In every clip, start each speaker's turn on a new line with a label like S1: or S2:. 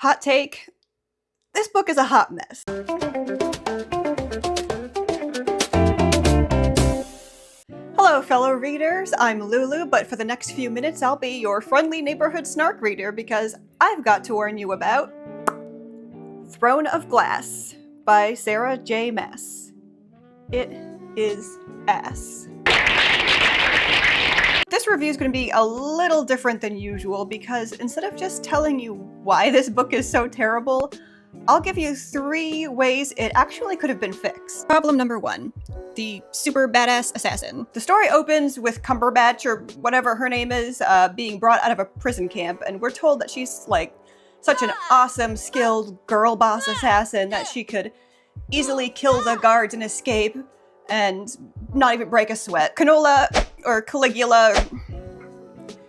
S1: Hot take, this book is a hot mess. Hello fellow readers, I'm Lulu, but for the next few minutes I'll be your friendly neighborhood snark reader because I've got to warn you about Throne of Glass by Sarah J. Maas. It is ass. This review is going to be a little different than usual because instead of just telling you why this book is so terrible, I'll give you 3 ways it actually could have been fixed. Problem number 1. The super badass assassin. The story opens with Cumberbatch, or whatever her name is, being brought out of a prison camp, and we're told that she's like such an awesome, skilled girl boss assassin that she could easily kill the guards and escape and not even break a sweat. Canola, or Caligula, or...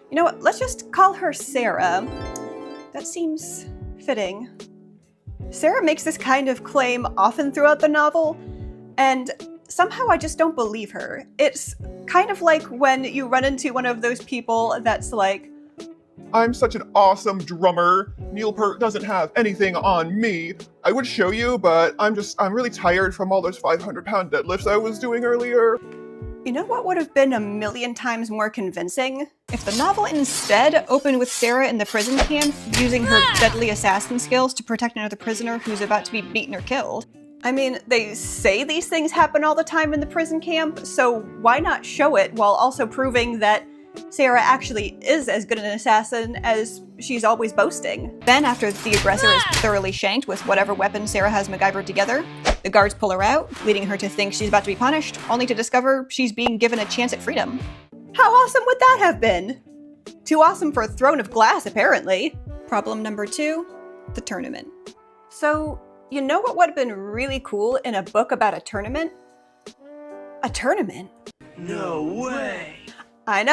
S1: you know what, let's just call her Sarah. That seems fitting. Sarah makes this kind of claim often throughout the novel, and somehow I just don't believe her. It's kind of like when you run into one of those people that's like,
S2: I'm such an awesome drummer. Neil Peart doesn't have anything on me. I would show you, but I'm really tired from all those 500-pound deadlifts I was doing earlier.
S1: You know what would have been a million times more convincing? If the novel instead opened with Sarah in the prison camp using her deadly assassin skills to protect another prisoner who's about to be beaten or killed. I mean, they say these things happen all the time in the prison camp, so why not show it while also proving that Sarah actually is as good an assassin as she's always boasting? Then, after the aggressor is thoroughly shanked with whatever weapon Sarah has MacGyvered together, the guards pull her out, leading her to think she's about to be punished, only to discover she's being given a chance at freedom. How awesome would that have been? Too awesome for a Throne of Glass, apparently. Problem number 2, the tournament. So, you know what would have been really cool in a book about a tournament? A tournament?
S3: No way!
S1: I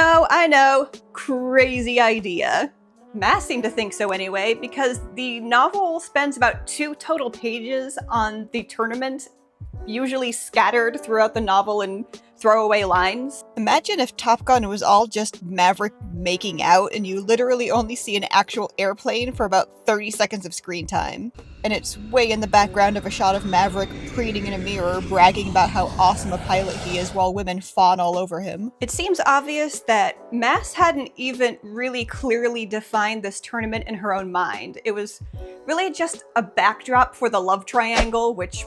S1: know, crazy idea. Maas seemed to think so anyway, because the novel spends about 2 total pages on the tournament, usually scattered throughout the novel in throwaway lines. Imagine if Top Gun was all just Maverick making out and you literally only see an actual airplane for about 30 seconds of screen time. And it's way in the background of a shot of Maverick preening in a mirror, bragging about how awesome a pilot he is while women fawn all over him. It seems obvious that Maas hadn't even really clearly defined this tournament in her own mind. It was really just a backdrop for the love triangle, which,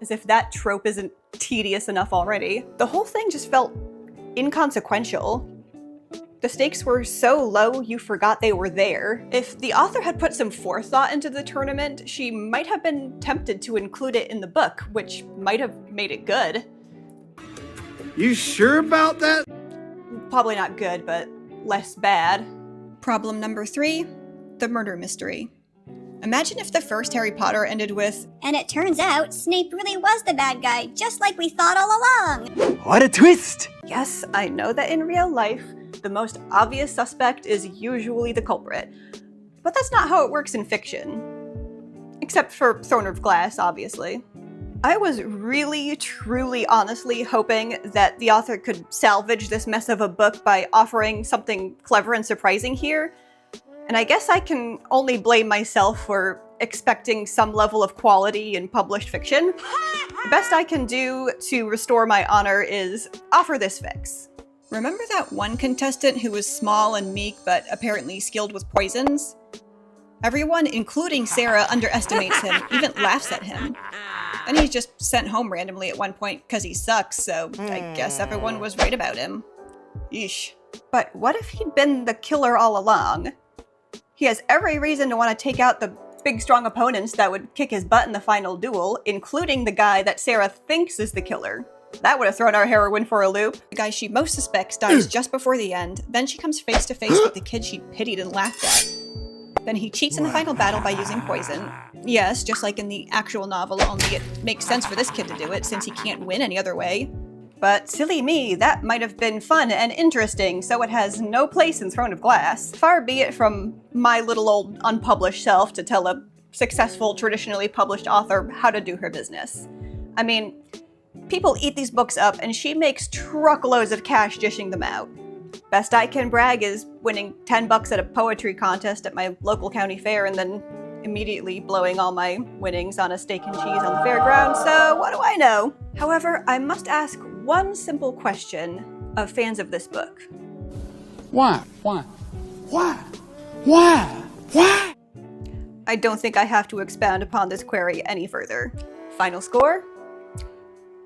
S1: as if that trope isn't tedious enough already. The whole thing just felt inconsequential. The stakes were so low you forgot they were there. If the author had put some forethought into the tournament, she might have been tempted to include it in the book, which might have made it good.
S3: You sure about that?
S1: Probably not good, but less bad. Problem number 3, the murder mystery. Imagine if the first Harry Potter ended with,
S4: and it turns out Snape really was the bad guy, just like we thought all along.
S3: What a twist!
S1: Yes, I know that in real life, the most obvious suspect is usually the culprit. But that's not how it works in fiction. Except for Throne of Glass, obviously. I was really, truly, honestly hoping that the author could salvage this mess of a book by offering something clever and surprising here. And I guess I can only blame myself for expecting some level of quality in published fiction. The best I can do to restore my honor is offer this fix. Remember that one contestant who was small and meek but apparently skilled with poisons? Everyone, including Sarah, underestimates him, even laughs at him. Then he's just sent home randomly at one point because he sucks, so I guess everyone was right about him. Yeesh. But what if he'd been the killer all along? He has every reason to want to take out the big strong opponents that would kick his butt in the final duel, including the guy that Sarah thinks is the killer. That would have thrown our heroine for a loop. The guy she most suspects dies just before the end, then she comes face to face with the kid she pitied and laughed at. Then he cheats in the final battle by using poison. Yes, just like in the actual novel, only it makes sense for this kid to do it since he can't win any other way. But silly me, that might have been fun and interesting, so it has no place in Throne of Glass. Far be it from my little old unpublished self to tell a successful, traditionally published author how to do her business. I mean, people eat these books up and she makes truckloads of cash dishing them out. Best I can brag is winning $10 at a poetry contest at my local county fair and then immediately blowing all my winnings on a steak and cheese on the fairground, so what do I know? However, I must ask one simple question of fans of this book.
S5: Why? Why? Why? Why? Why?
S1: I don't think I have to expound upon this query any further. Final score?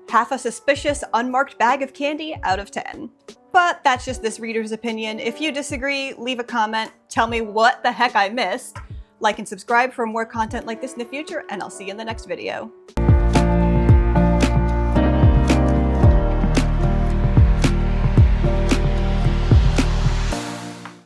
S1: Half a suspicious unmarked bag of candy out of 10. But that's just this reader's opinion. If you disagree, leave a comment, tell me what the heck I missed. Like and subscribe for more content like this in the future, and I'll see you in the next video.